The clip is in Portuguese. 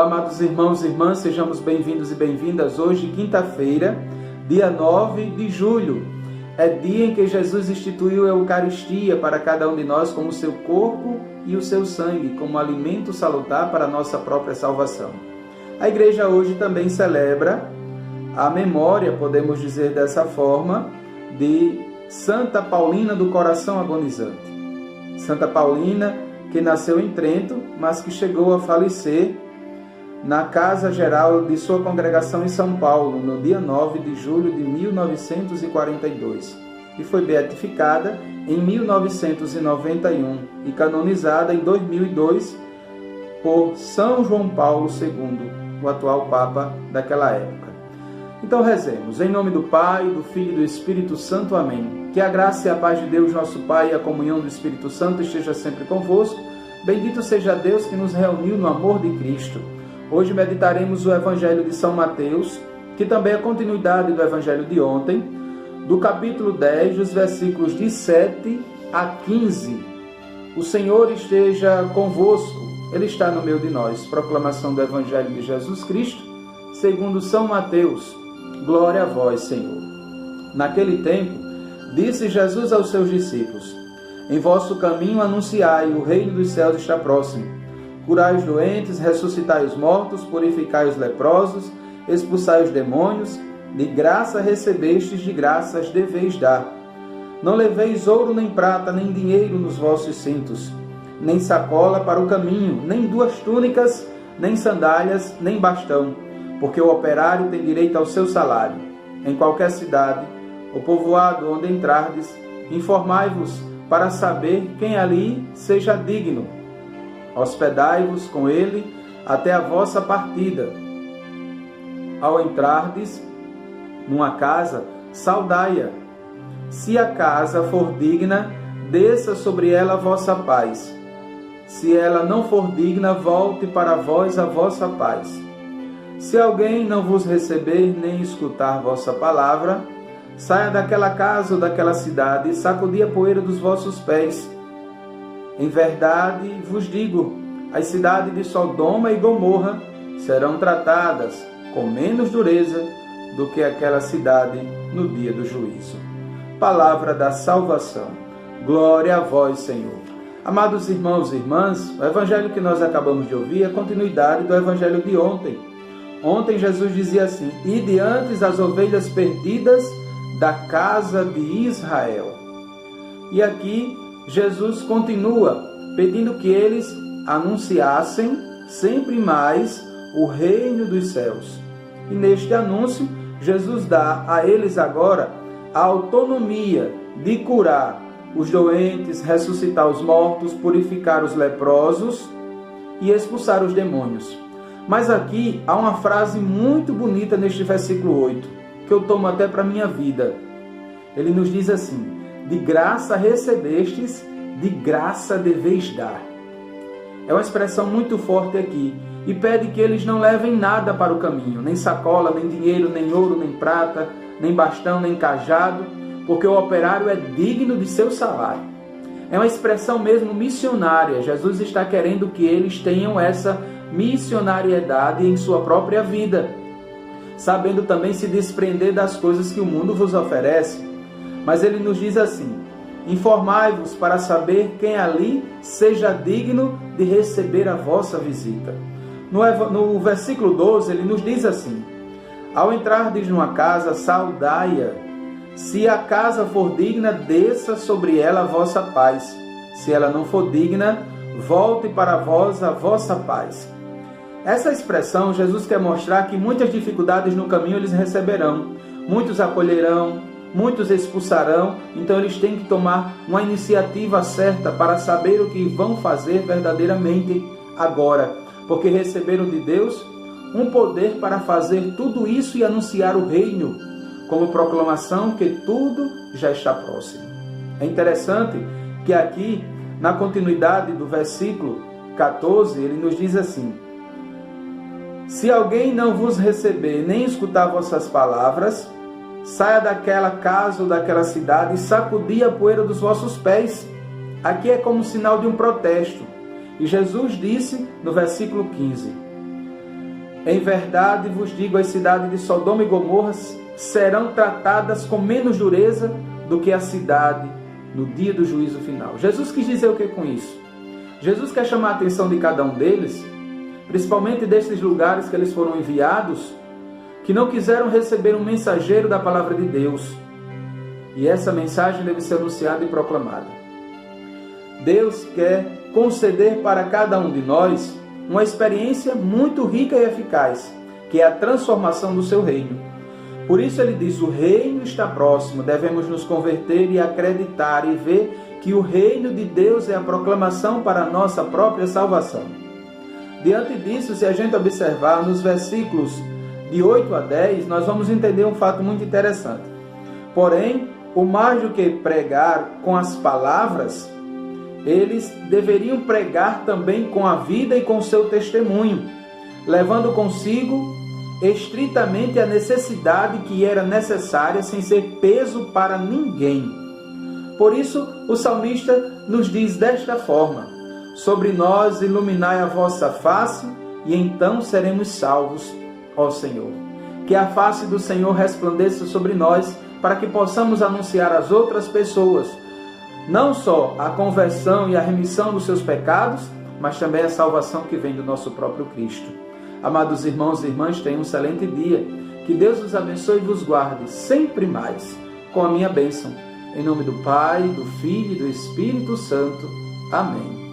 Olá, amados irmãos e irmãs, sejamos bem-vindos e bem-vindas. Hoje, quinta-feira, dia 9 de julho. É dia em que Jesus instituiu a Eucaristia para cada um de nós como seu corpo e o seu sangue, como alimento salutar para a nossa própria salvação. A igreja hoje também celebra a memória, podemos dizer dessa forma, de Santa Paulina do Coração Agonizante. Santa Paulina, que nasceu em Trento, mas que chegou a falecer na casa geral de sua congregação em São Paulo, no dia 9 de julho de 1942, e foi beatificada em 1991 e canonizada em 2002 por São João Paulo II, o atual Papa daquela época. Então rezemos, em nome do Pai, do Filho e do Espírito Santo. Amém. Que a graça e a paz de Deus, nosso Pai, e a comunhão do Espírito Santo esteja sempre convosco. Bendito seja Deus que nos reuniu no amor de Cristo. Hoje meditaremos o Evangelho de São Mateus, que também é a continuidade do Evangelho de ontem, do capítulo 10, dos versículos de 7 a 15. O Senhor esteja convosco, Ele está no meio de nós. Proclamação do Evangelho de Jesus Cristo, segundo São Mateus. Glória a vós, Senhor. Naquele tempo, disse Jesus aos seus discípulos: em vosso caminho anunciai, o reino dos céus está próximo. Curai os doentes, ressuscitai os mortos, purificai os leprosos, expulsai os demônios, de graça recebestes, de graças deveis dar. Não leveis ouro nem prata, nem dinheiro nos vossos cintos, nem sacola para o caminho, nem duas túnicas, nem sandálias, nem bastão, porque o operário tem direito ao seu salário. Em qualquer cidade, ou povoado onde entrardes, informai-vos para saber quem ali seja digno. Hospedai-vos com ele até a vossa partida. Ao entrardes numa casa, saudai-a. Se a casa for digna, desça sobre ela a vossa paz. Se ela não for digna, volte para vós a vossa paz. Se alguém não vos receber nem escutar vossa palavra, saia daquela casa ou daquela cidade e sacudi a poeira dos vossos pés. Em verdade vos digo, as cidades de Sodoma e Gomorra serão tratadas com menos dureza do que aquela cidade no dia do juízo. Palavra da salvação. Glória a vós, Senhor. Amados irmãos e irmãs, o evangelho que nós acabamos de ouvir é a continuidade do evangelho de ontem. Ontem Jesus dizia assim: ide antes as ovelhas perdidas da casa de Israel. E aqui Jesus continua pedindo que eles anunciassem sempre mais o reino dos céus. E neste anúncio, Jesus dá a eles agora a autonomia de curar os doentes, ressuscitar os mortos, purificar os leprosos e expulsar os demônios. Mas aqui há uma frase muito bonita neste versículo 8, que eu tomo até para a minha vida. Ele nos diz assim: de graça recebestes, de graça deveis dar. É uma expressão muito forte aqui. E pede que eles não levem nada para o caminho, nem sacola, nem dinheiro, nem ouro, nem prata, nem bastão, nem cajado, porque o operário é digno de seu salário. É uma expressão mesmo missionária. Jesus está querendo que eles tenham essa missionariedade em sua própria vida, sabendo também se desprender das coisas que o mundo vos oferece. Mas ele nos diz assim: informai-vos para saber quem ali seja digno de receber a vossa visita. No versículo 12, ele nos diz assim: ao entrardes numa casa, saudai-a. Se a casa for digna, desça sobre ela a vossa paz. Se ela não for digna, volte para vós a vossa paz. Essa expressão, Jesus quer mostrar que muitas dificuldades no caminho eles receberão. Muitos acolherão, muitos expulsarão, então eles têm que tomar uma iniciativa certa para saber o que vão fazer verdadeiramente agora, porque receberam de Deus um poder para fazer tudo isso e anunciar o reino, como proclamação que tudo já está próximo. É interessante que aqui, na continuidade do versículo 14, ele nos diz assim: se alguém não vos receber nem escutar vossas palavras, saia daquela casa ou daquela cidade e sacudi a poeira dos vossos pés. Aqui é como sinal de um protesto. E Jesus disse no versículo 15: Em verdade vos digo, as cidades de Sodoma e Gomorra serão tratadas com menos dureza do que a cidade no dia do juízo final. Jesus quis dizer o que com isso? Jesus quer chamar a atenção de cada um deles, principalmente desses lugares que eles foram enviados, que não quiseram receber um mensageiro da palavra de Deus. E essa mensagem deve ser anunciada e proclamada. Deus quer conceder para cada um de nós uma experiência muito rica e eficaz, que é a transformação do seu reino. Por isso ele diz, o reino está próximo, devemos nos converter e acreditar e ver que o reino de Deus é a proclamação para a nossa própria salvação. Diante disso, se a gente observar nos versículos de 8 a 10, nós vamos entender um fato muito interessante. Porém, o mais do que pregar com as palavras, eles deveriam pregar também com a vida e com o seu testemunho, levando consigo estritamente a necessidade que era necessária, sem ser peso para ninguém. Por isso, o salmista nos diz desta forma, sobre nós iluminai a vossa face, e então seremos salvos, ó Senhor. Que a face do Senhor resplandeça sobre nós, para que possamos anunciar às outras pessoas, não só a conversão e a remissão dos seus pecados, mas também a salvação que vem do nosso próprio Cristo. Amados irmãos e irmãs, tenham um excelente dia. Que Deus os abençoe e vos guarde sempre mais com a minha bênção. Em nome do Pai, do Filho e do Espírito Santo. Amém.